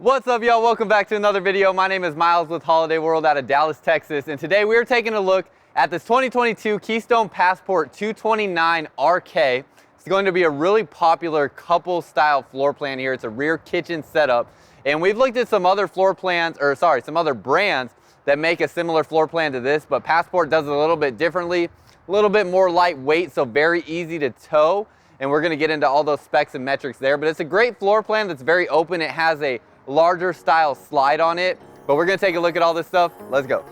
What's up, y'all? Welcome back to another video. My name is Myles with Holiday World out of Dallas, Texas, and today we are taking a look at this 2022 Keystone Passport 229 RK. It's going to be a really popular couple style floor plan here. It's a rear kitchen setup, and we've looked at some other floor plans, or sorry, some other brands that make a similar floor plan to this, but Passport does it a little bit differently, a little bit more lightweight, so very easy to tow, and we're gonna get into all those specs and metrics there. But it's a great floor plan that's very open. It has a larger style slide on it, but we're gonna take a look at all this stuff. Let's go.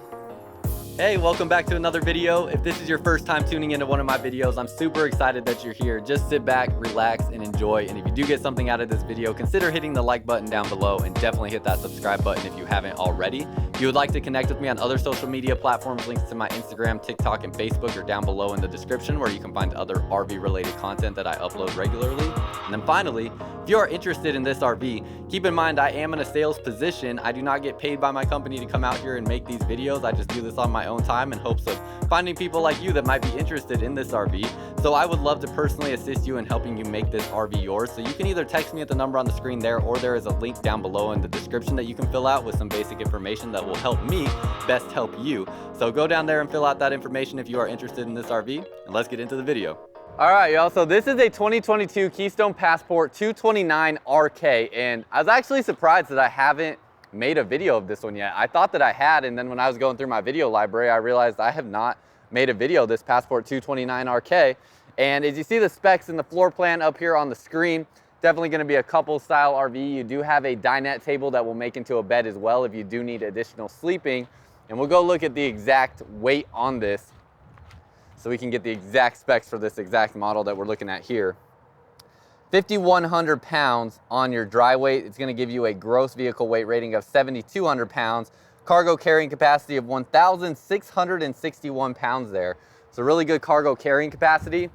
Hey, welcome back to another video. If this is your first time tuning into one of my videos, I'm super excited that you're here. Just sit back, relax, and enjoy. And if you do get something out of this video, consider hitting the like button down below and definitely hit that subscribe button if you haven't already. If you would like to connect with me on other social media platforms, links to my Instagram, TikTok, and Facebook are down below in the description, where you can find other RV related content that I upload regularly. And then finally, if you are interested in this RV, keep in mind I am in a sales position. I do not get paid by my company to come out here and make these videos. I just do this on my own time in hopes of finding people like you that might be interested in this RV. So I would love to personally assist you in helping you make this RV yours. So you can either text me at the number on the screen there, or there is a link down below in the description that you can fill out with some basic information that will help me best help you. So go down there and fill out that information if you are interested in this RV, and let's get into the video. All right, y'all, so this is a 2022 Keystone Passport 229 RK, and I was actually surprised that I haven't made a video of this one yet. I thought that I had, and then when I was going through my video library, I realized I have not made a video of this Passport 229 RK. And as you see the specs and the floor plan up here on the screen, definitely gonna be a couple style RV. You do have a dinette table that will make into a bed as well if you do need additional sleeping. And we'll go look at the exact weight on this so we can get the exact specs for this exact model that we're looking at here. 5,100 pounds on your dry weight. It's gonna give you a gross vehicle weight rating of 7,200 pounds, cargo carrying capacity of 1,661 pounds there. So really good cargo carrying capacity.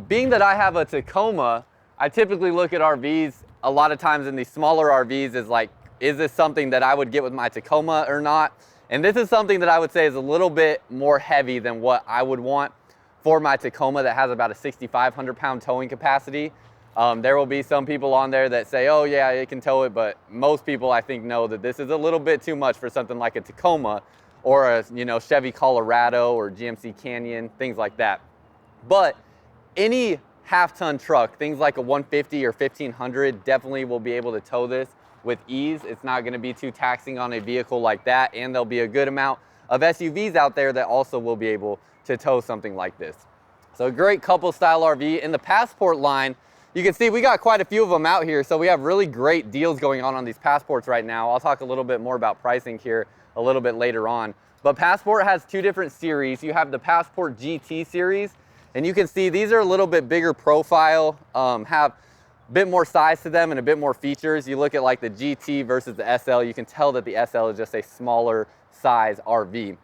Being that I have a Tacoma, I typically look at RVs a lot of times in these smaller RVs as like, is this something that I would get with my Tacoma or not? And this is something that I would say is a little bit more heavy than what I would want for my Tacoma that has about a 6,500 pound towing capacity. There will be some people on there that say, oh yeah, it can tow it, but most people I think know that this is a little bit too much for something like a Tacoma or a Chevy Colorado or GMC Canyon, things like that. But any half-ton truck, things like a 150 or 1500, definitely will be able to tow this with ease. It's not going to be too taxing on a vehicle like that, and there'll be a good amount of SUVs out there that also will be able to tow something like this. So a great couple style RV. In the Passport line, you can see we got quite a few of them out here, so we have really great deals going on these Passports right now. I'll talk a little bit more about pricing here a little bit later on. But Passport has two different series. You have the Passport GT series, and you can see these are a little bit bigger profile, have a bit more size to them and a bit more features. You look at like the GT versus the SL, you can tell that the SL is just a smaller size RV.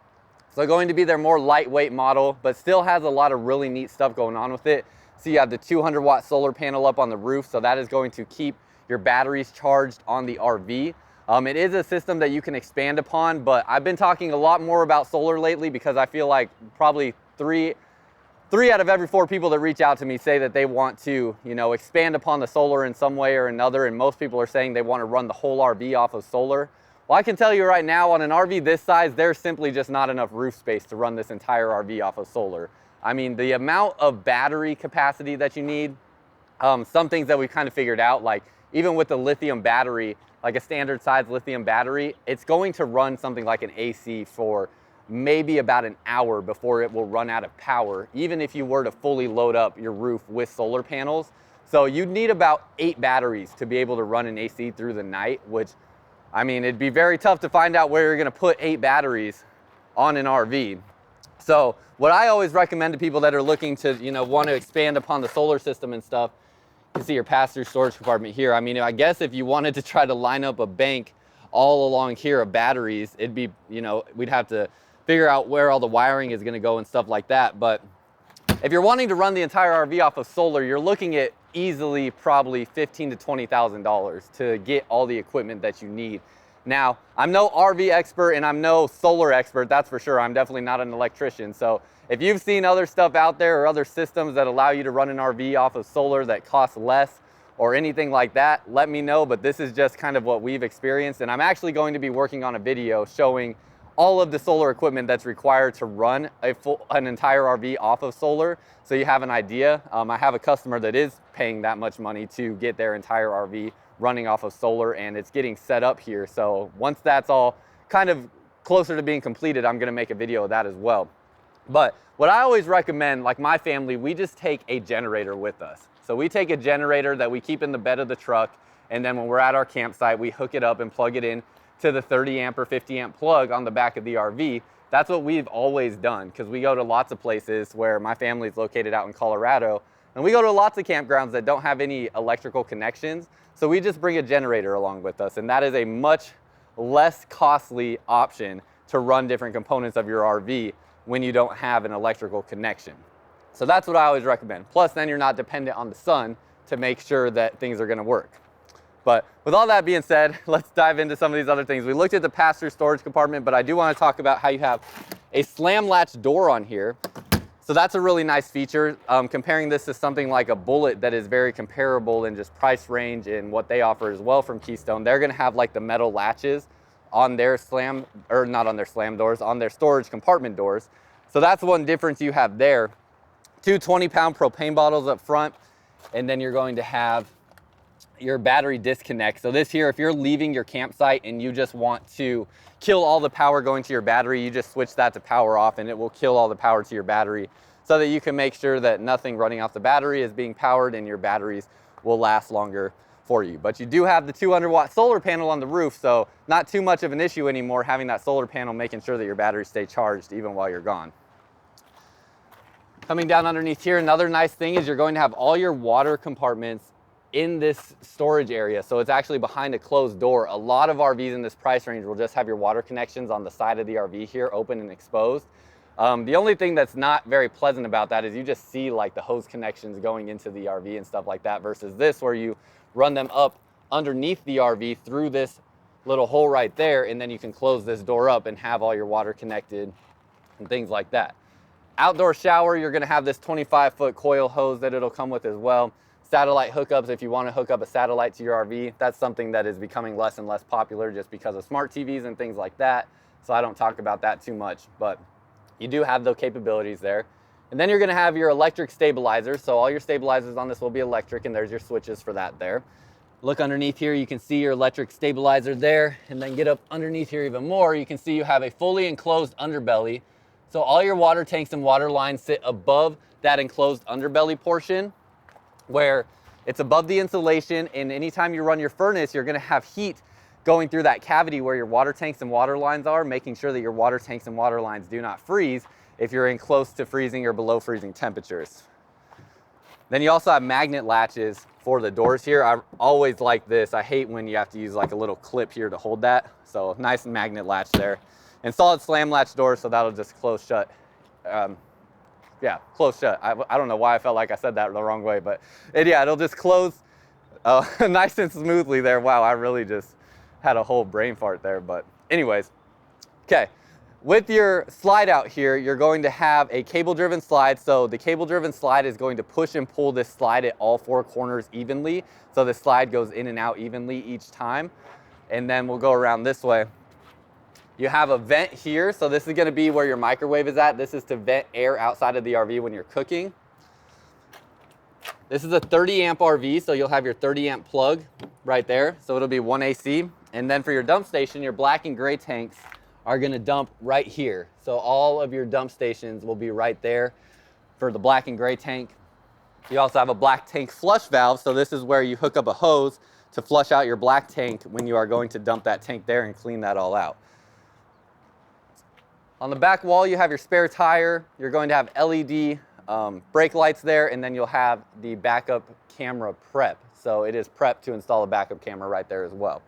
So going to be their more lightweight model, but still has a lot of really neat stuff going on with it. So you have the 200 watt solar panel up on the roof, so that is going to keep your batteries charged on the RV. It is a system that you can expand upon, but I've been talking a lot more about solar lately because I feel like probably three out of every 4 people that reach out to me say that they want to, expand upon the solar in some way or another, and most people are saying they want to run the whole RV off of solar. Well, I can tell you right now, on an RV this size, there's simply just not enough roof space to run this entire RV off of solar. I mean, the amount of battery capacity that you need, some things that we kind of figured out, like even with the lithium battery, like a standard size lithium battery, it's going to run something like an AC for maybe about an hour before it will run out of power, even if you were to fully load up your roof with solar panels. So you'd need about 8 batteries to be able to run an AC through the night, which, I mean, it'd be very tough to find out where you're gonna put 8 batteries on an RV. So what I always recommend to people that are looking to, want to expand upon the solar system and stuff, you can see your pass-through storage compartment here. I mean, I guess if you wanted to try to line up a bank all along here of batteries, it'd be, we'd have to figure out where all the wiring is going to go and stuff like that. But if you're wanting to run the entire RV off of solar, you're looking at easily probably $15,000 to $20,000 to get all the equipment that you need. Now, I'm no RV expert and I'm no solar expert, that's for sure. I'm definitely not an electrician. So if you've seen other stuff out there or other systems that allow you to run an RV off of solar that costs less, or anything like that, let me know. But this is just kind of what we've experienced. And I'm actually going to be working on a video showing all of the solar equipment that's required to run an entire RV off of solar, so you have an idea. I have a customer that is paying that much money to get their entire RV running off of solar, and it's getting set up here. So once that's all kind of closer to being completed, I'm gonna make a video of that as well. But what I always recommend, like my family, we just take a generator with us. So we take a generator that we keep in the bed of the truck, and then when we're at our campsite, we hook it up and plug it in to the 30 amp or 50 amp plug on the back of the RV. That's what we've always done, because we go to lots of places where my family's located out in Colorado, and we go to lots of campgrounds that don't have any electrical connections. So we just bring a generator along with us, and that is a much less costly option to run different components of your RV when you don't have an electrical connection. So that's what I always recommend. Plus, then you're not dependent on the sun to make sure that things are gonna work. But with all that being said, let's dive into some of these other things. We looked at the pass-through storage compartment, but I do want to talk about how you have a slam latch door on here. So that's a really nice feature. Comparing this to something like a Bullet that is very comparable in just price range and what they offer as well from Keystone, they're going to have like the metal latches on their slam, or not on their slam doors, on their storage compartment doors. So that's one difference you have there. Two 20-pound propane bottles up front, and then you're going to have your battery disconnect. So this here, if you're leaving your campsite and you just want to kill all the power going to your battery, you just switch that to power off and it will kill all the power to your battery, so that you can make sure that nothing running off the battery is being powered and your batteries will last longer for you. But you do have the 200-watt solar panel on the roof, so not too much of an issue anymore having that solar panel making sure that your batteries stay charged even while you're gone. Coming down underneath here, another nice thing is you're going to have all your water compartments in this storage area. So it's actually behind a closed door. A lot of RVs in this price range will just have your water connections on the side of the RV here, open and exposed. The only thing that's not very pleasant about that is you just see like the hose connections going into the RV and stuff like that, versus this where you run them up underneath the RV through this little hole right there, and then you can close this door up and have all your water connected and things like that. Outdoor shower, you're gonna have this 25-foot coil hose that it'll come with as well. Satellite hookups, if you want to hook up a satellite to your RV, that's something that is becoming less and less popular just because of smart TVs and things like that. So I don't talk about that too much, but you do have those capabilities there. And then you're going to have your electric stabilizer. So all your stabilizers on this will be electric, and there's your switches for that there. Look underneath here, you can see your electric stabilizer there, and then get up underneath here even more, you can see you have a fully enclosed underbelly. So all your water tanks and water lines sit above that enclosed underbelly portion, where it's above the insulation, and anytime you run your furnace, you're gonna have heat going through that cavity where your water tanks and water lines are, making sure that your water tanks and water lines do not freeze if you're in close to freezing or below freezing temperatures. Then you also have magnet latches for the doors here. I always like this. I hate when you have to use like a little clip here to hold that. So nice magnet latch there. And solid slam latch doors, so that'll just close shut. Yeah, close shut. I don't know why I felt like I said that the wrong way, but it'll just close nice and smoothly there. Wow, I really just had a whole brain fart there. But anyways, okay. With your slide out here, you're going to have a cable-driven slide. So the cable-driven slide is going to push and pull this slide at all four corners evenly. So the slide goes in and out evenly each time. And then we'll go around this way. You have a vent here, so this is going to be where your microwave is at. This is to vent air outside of the RV when you're cooking. This is a 30 amp RV, so you'll have your 30 amp plug right there. So it'll be 1 AC. And then for your dump station, your black and gray tanks are going to dump right here. So all of your dump stations will be right there for the black and gray tank. You also have a black tank flush valve, so this is where you hook up a hose to flush out your black tank when you are going to dump that tank there and clean that all out. On the back wall, you have your spare tire. You're going to have LED brake lights there, and then you'll have the backup camera prep. So it is prepped to install a backup camera right there as well.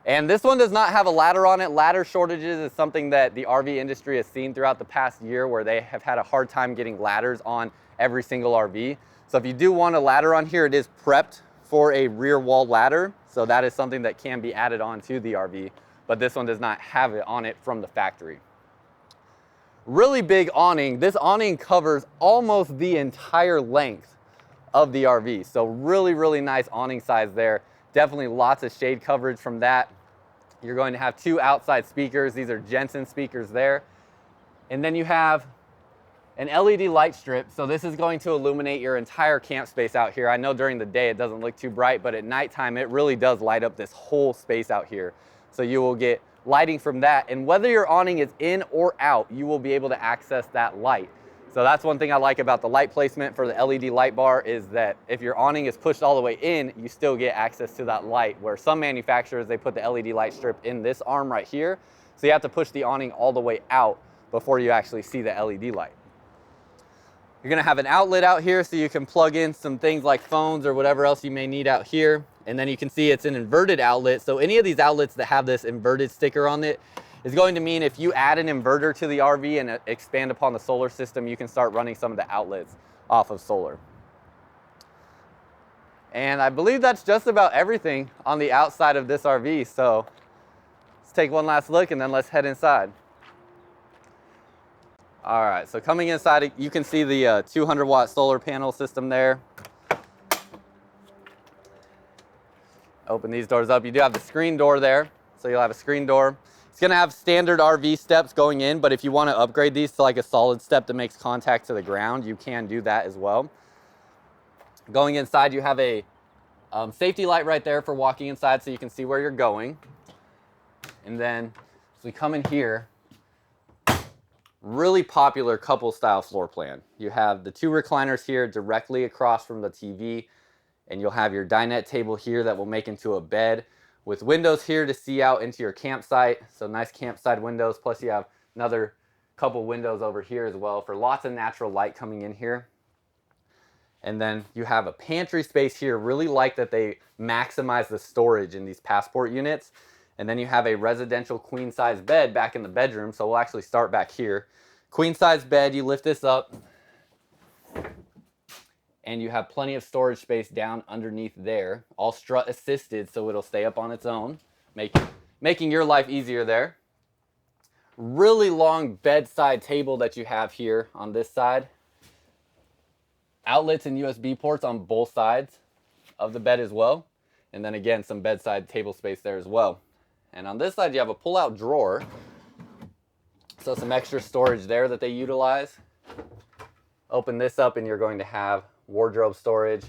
And this one does not have a ladder on it. Ladder shortages is something that the RV industry has seen throughout the past year, where they have had a hard time getting ladders on every single RV. So if you do want a ladder on here, it is prepped for a rear wall ladder. So that is something that can be added on to the RV, but this one does not have it on it from the factory. Really big awning. This awning covers almost the entire length of the RV. So really, really nice awning size there. Definitely lots of shade coverage from that. You're going to have 2 outside speakers. These are Jensen speakers there. And then you have an LED light strip. So this is going to illuminate your entire camp space out here. I know during the day it doesn't look too bright, but at nighttime it really does light up this whole space out here. So you will get lighting from that. And whether your awning is in or out, you will be able to access that light. So that's one thing I like about the light placement for the LED light bar, is that if your awning is pushed all the way in, you still get access to that light, where some manufacturers, they put the LED light strip in this arm right here. So you have to push the awning all the way out before you actually see the LED light. You're gonna have an outlet out here so you can plug in some things like phones or whatever else you may need out here. And then you can see it's an inverted outlet. So any of these outlets that have this inverted sticker on it is going to mean if you add an inverter to the RV and expand upon the solar system, you can start running some of the outlets off of solar. And I believe that's just about everything on the outside of this RV. So let's take one last look and then let's head inside. All right, so coming inside, you can see the 200-watt solar panel system there. Open these doors up. You do have the screen door there, so you'll have a screen door. It's gonna have standard RV steps going in, but if you wanna upgrade these to like a solid step that makes contact to the ground, you can do that as well. Going inside, you have a safety light right there for walking inside so you can see where you're going. And then as we come in here, really popular couple style floor plan. You have the 2 recliners here directly across from the TV, and you'll have your dinette table here that will make into a bed with windows here to see out into your campsite. So nice campsite windows, plus you have another couple windows over here as well for lots of natural light coming in here. And then you have a pantry space here. Really like that they maximize the storage in these passport units. And then you have a residential queen size bed back in the bedroom. So we'll actually start back here. Queen size bed, you lift this up and you have plenty of storage space down underneath there. All strut assisted, so it'll stay up on its own, making your life easier there. Really long bedside table that you have here on this side. Outlets and USB ports on both sides of the bed as well. And then again, some bedside table space there as well. And on this side, you have a pull-out drawer. So some extra storage there that they utilize. Open this up and you're going to have wardrobe storage.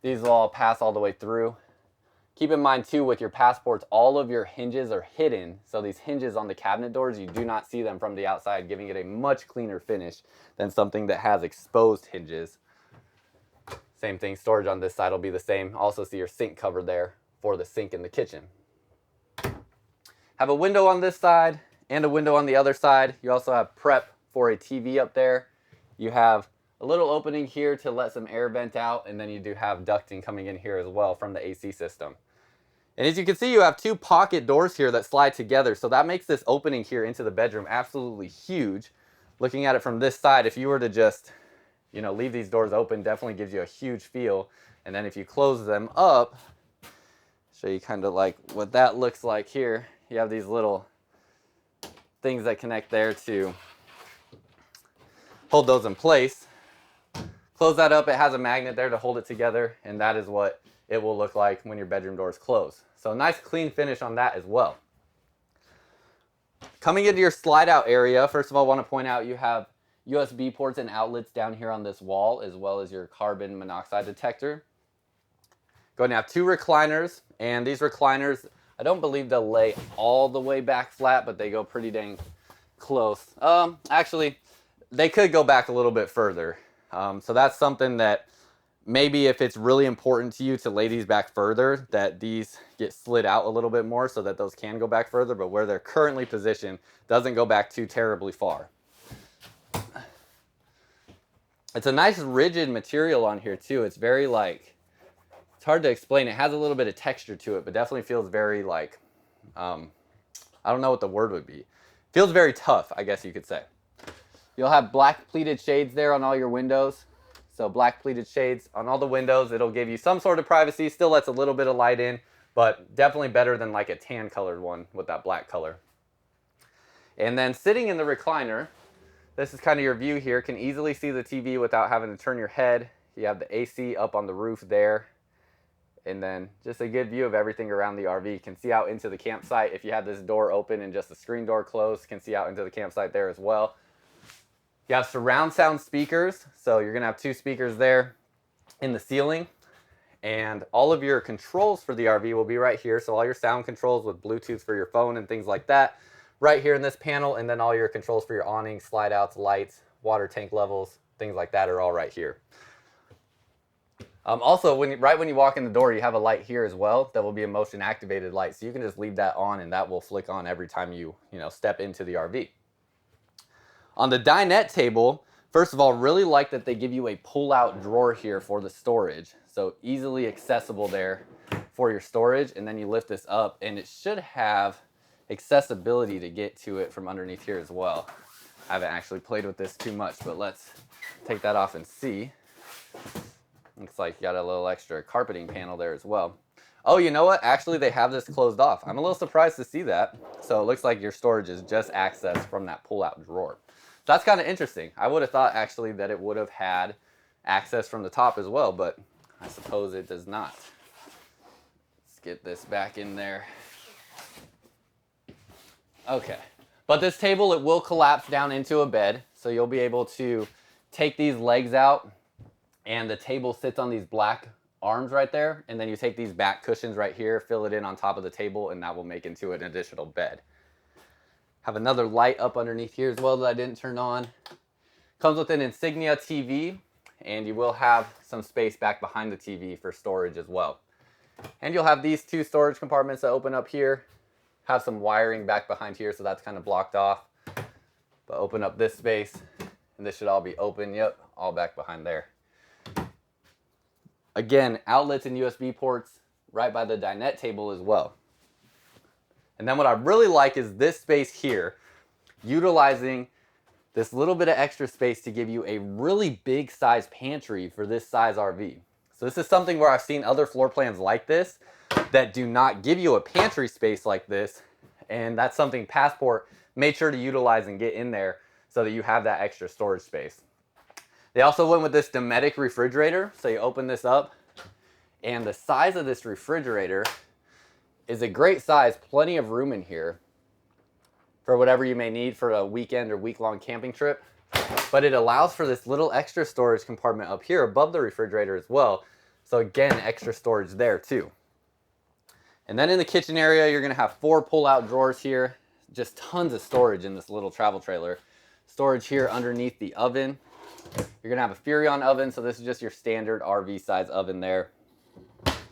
These will all pass all the way through. Keep in mind too, with your passports, all of your hinges are hidden. So these hinges on the cabinet doors, you do not see them from the outside, giving it a much cleaner finish than something that has exposed hinges. Same thing, storage on this side will be the same. Also see your sink cover there for the sink in the kitchen. Have a window on this side and a window on the other side. You also have prep for a TV up there. You have a little opening here to let some air vent out, and then you do have ducting coming in here as well from the AC system. And as you can see, you have 2 pocket doors here that slide together, so that makes this opening here into the bedroom absolutely huge. Looking at it from this side, if you were to just, leave these doors open, definitely gives you a huge feel. And then if you close them up, show you kind of like what that looks like here. You have these little things that connect there to hold those in place. Close that up, it has a magnet there to hold it together, and that is what it will look like when your bedroom doors close. So nice clean finish on that as well. Coming into your slide out area, first of all, I want to point out you have USB ports and outlets down here on this wall, as well as your carbon monoxide detector. Going to have 2 recliners, and these recliners, I don't believe they'll lay all the way back flat, but they go pretty dang close. Actually, they could go back a little bit further. So that's something that maybe if it's really important to you to lay these back further, that these get slid out a little bit more so that those can go back further, but where they're currently positioned doesn't go back too terribly far. It's a nice rigid material on here too. It's very it's hard to explain. It has a little bit of texture to it, but definitely feels very I don't know what the word would be. Feels very tough, I guess you could say. You'll have black pleated shades there on all your windows. So black pleated shades on all the windows. It'll give you some sort of privacy. Still lets a little bit of light in, but definitely better than like a tan colored one with that black color. And then sitting in the recliner, this is kind of your view here. Can easily see the TV without having to turn your head. You have the AC up on the roof there. And then just a good view of everything around the RV. You can see out into the campsite. If you have this door open and just the screen door closed, you can see out into the campsite there as well. You have surround sound speakers. So you're gonna have 2 speakers there in the ceiling. And all of your controls for the RV will be right here. So all your sound controls with Bluetooth for your phone and things like that, right here in this panel. And then all your controls for your awning, slide outs, lights, water tank levels, things like that are all right here. Also, right when you walk in the door, you have a light here as well that will be a motion activated light. So you can just leave that on and that will flick on every time you step into the RV. On the dinette table, first of all, really like that they give you a pull-out drawer here for the storage. So easily accessible there for your storage. And then you lift this up and it should have accessibility to get to it from underneath here as well. I haven't actually played with this too much, but let's take that off and see. Looks like you got a little extra carpeting panel there as well. Oh, you know what? Actually, they have this closed off. I'm a little surprised to see that. So it looks like your storage is just accessed from that pull-out drawer. That's kind of interesting. I would have thought actually that it would have had access from the top as well, but I suppose it does not. Let's get this back in there. Okay. But this table, it will collapse down into a bed. So you'll be able to take these legs out, and the table sits on these black arms right there. And then you take these back cushions right here, fill it in on top of the table, and that will make into an additional bed. Have another light up underneath here as well that I didn't turn on. Comes with an Insignia TV, and you will have some space back behind the TV for storage as well. And you'll have these 2 storage compartments that open up here. Have some wiring back behind here, so that's kind of blocked off. But open up this space, and this should all be open. Yep, all back behind there. Again, outlets and USB ports right by the dinette table as well. And then what I really like is this space here, utilizing this little bit of extra space to give you a really big size pantry for this size RV. So this is something where I've seen other floor plans like this that do not give you a pantry space like this. And that's something Passport made sure to utilize and get in there so that you have that extra storage space. They also went with this Dometic refrigerator. So you open this up, and the size of this refrigerator is a great size, plenty of room in here for whatever you may need for a weekend or week-long camping trip. But it allows for this little extra storage compartment up here above the refrigerator as well. So again, extra storage there too. And then in the kitchen area, you're gonna have 4 pull-out drawers here. Just tons of storage in this little travel trailer. Storage here underneath the oven. You're gonna have a Furrion oven, so this is just your standard RV size oven there.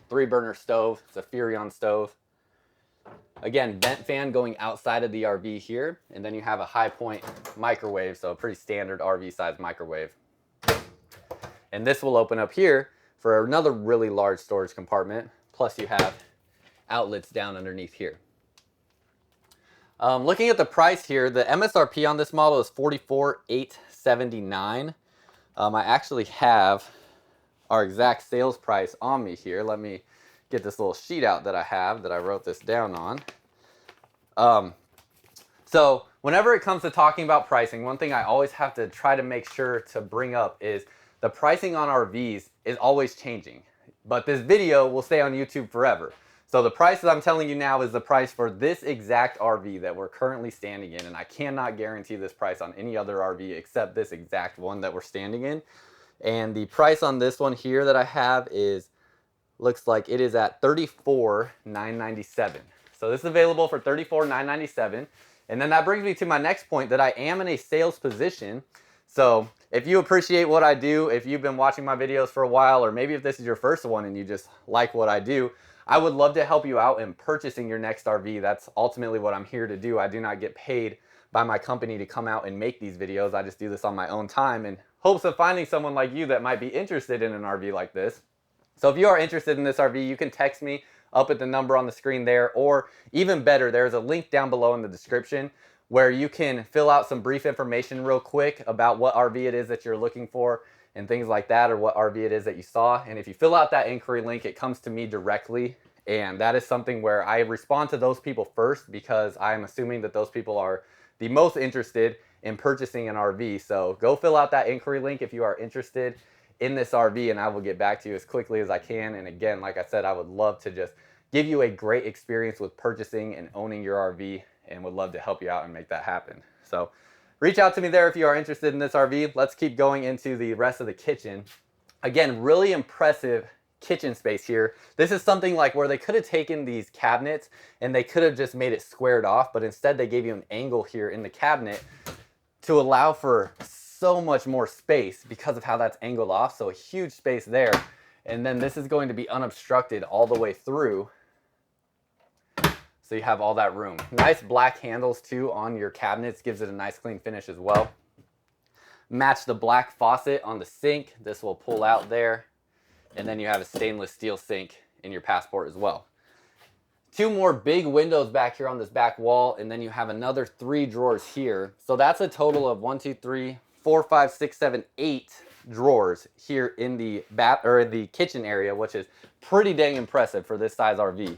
3-burner stove, it's a Furrion stove. Again, vent fan going outside of the RV here, and then you have a high point microwave, so a pretty standard RV size microwave. And this will open up here for another really large storage compartment, plus you have outlets down underneath here. Looking at the price here, the MSRP on this model is $44,879. I actually have our exact sales price on me here. Let me get this little sheet out that I have that I wrote this down on. So whenever it comes to talking about pricing, one thing I always have to try to make sure to bring up is the pricing on RVs is always changing. But this video will stay on YouTube forever. So the price that I'm telling you now is the price for this exact RV that we're currently standing in, and I cannot guarantee this price on any other RV except this exact one that we're standing in. And the price on this one here that I have looks like it is at $34,997. So this is available for $34,997. And then that brings me to my next point, that I am in a sales position. So if you appreciate what I do, if you've been watching my videos for a while, or maybe if this is your first one and you just like what I do, I would love to help you out in purchasing your next RV. That's ultimately what I'm here to do. I do not get paid by my company to come out and make these videos. I just do this on my own time in hopes of finding someone like you that might be interested in an RV like this. So if you are interested in this RV, you can text me up at the number on the screen there, or even better, there's a link down below in the description where you can fill out some brief information real quick about what RV it is that you're looking for and things like that, or what RV it is that you saw. And if you fill out that inquiry link, it comes to me directly. And that is something where I respond to those people first, because I'm assuming that those people are the most interested in purchasing an RV. So go fill out that inquiry link if you are interested in this RV, and I will get back to you as quickly as I can. And again, like I said, I would love to just give you a great experience with purchasing and owning your RV, and would love to help you out and make that happen. So reach out to me there if you are interested in this RV. Let's keep going into the rest of the kitchen. Again, really impressive kitchen space here. This is something like where they could have taken these cabinets and they could have just made it squared off, but instead they gave you an angle here in the cabinet to allow for so much more space because of how that's angled off. So a huge space there. And then this is going to be unobstructed all the way through. So you have all that room. Nice black handles too on your cabinets, gives it a nice clean finish as well. Match the black faucet on the sink. This will pull out there. And then you have a stainless steel sink in your Passport as well. Two more big windows back here on this back wall, and then you have another 3 drawers here. So that's a total of 1, 2, 3, 4, 5, 6, 7, 8 drawers here in the the kitchen area, which is pretty dang impressive for this size RV.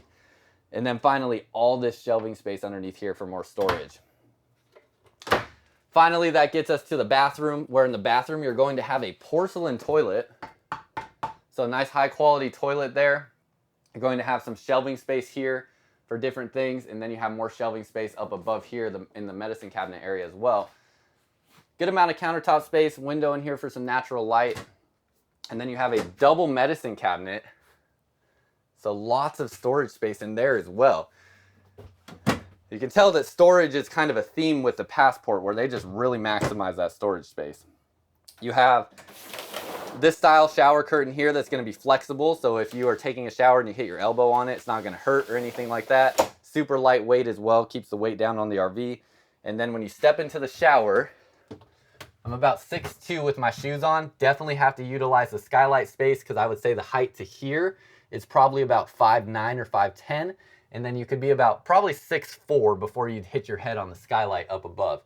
And then finally, all this shelving space underneath here for more storage. Finally, that gets us to the bathroom, where in the bathroom you're going to have a porcelain toilet. So a nice high quality toilet there. You're going to have some shelving space here for different things, and then you have more shelving space up above here in the medicine cabinet area as well. Good amount of countertop space, window in here for some natural light. And then you have a double medicine cabinet. So lots of storage space in there as well. You can tell that storage is kind of a theme with the Passport, where they just really maximize that storage space. You have this style shower curtain here that's going to be flexible. So if you are taking a shower and you hit your elbow on it, it's not going to hurt or anything like that. Super lightweight as well, keeps the weight down on the RV. And then when you step into the shower, I'm about 6'2" with my shoes on. Definitely have to utilize the skylight space, because I would say the height to here is probably about 5'9" or 5'10". And then you could be about probably 6'4" before you hit your head on the skylight up above.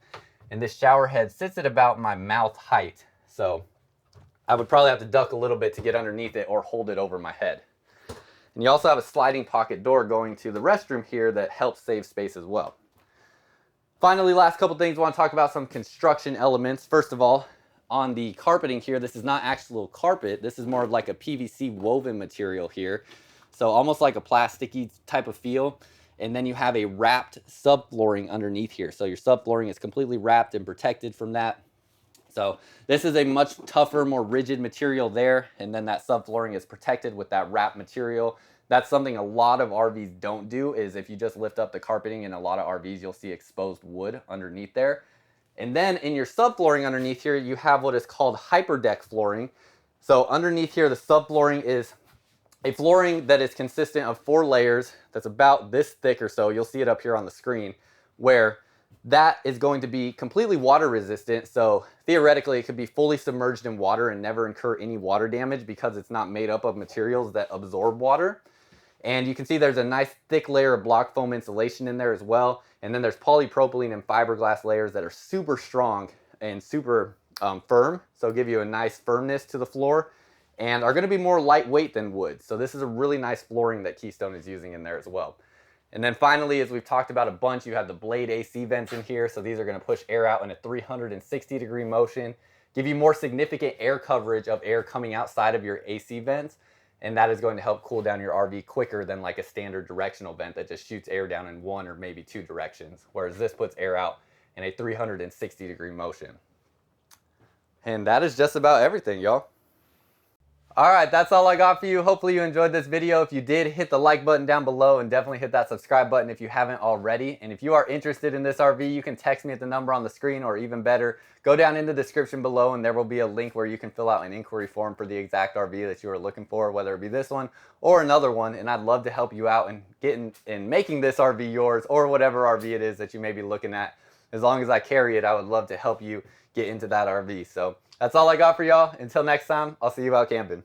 And this shower head sits at about my mouth height. So I would probably have to duck a little bit to get underneath it or hold it over my head. And you also have a sliding pocket door going to the restroom here that helps save space as well. Finally, last couple things, I want to talk about some construction elements. First of all, on the carpeting here, this is not actual carpet. This is more of like a PVC woven material here. So almost like a plasticky type of feel. And then you have a wrapped subflooring underneath here. So your subflooring is completely wrapped and protected from that. So this is a much tougher, more rigid material there. And then that subflooring is protected with that wrapped material. That's something a lot of RVs don't do, is if you just lift up the carpeting in a lot of RVs, you'll see exposed wood underneath there. And then in your subflooring underneath here, you have what is called hyperdeck flooring. So underneath here, the subflooring is a flooring that is consistent of 4 layers that's about this thick or so. You'll see it up here on the screen, where that is going to be completely water resistant. So theoretically, it could be fully submerged in water and never incur any water damage, because it's not made up of materials that absorb water. And you can see there's a nice thick layer of block foam insulation in there as well. And then there's polypropylene and fiberglass layers that are super strong and super firm. So give you a nice firmness to the floor, and are going to be more lightweight than wood. So this is a really nice flooring that Keystone is using in there as well. And then finally, as we've talked about a bunch, you have the blade AC vents in here. So these are going to push air out in a 360-degree motion, give you more significant air coverage of air coming outside of your AC vents. And that is going to help cool down your RV quicker than like a standard directional vent that just shoots air down in 1 or maybe 2 directions. Whereas this puts air out in a 360-degree motion. And that is just about everything, y'all. All right, that's all I got for you. Hopefully you enjoyed this video. If you did, hit the like button down below, and definitely hit that subscribe button if you haven't already. And if you are interested in this RV, you can text me at the number on the screen, or even better, go down in the description below and there will be a link where you can fill out an inquiry form for the exact RV that you are looking for, whether it be this one or another one. And I'd love to help you out in making this RV yours, or whatever RV it is that you may be looking at. As long as I carry it, I would love to help you get into that RV. So that's all I got for y'all. Until next time, I'll see you out camping.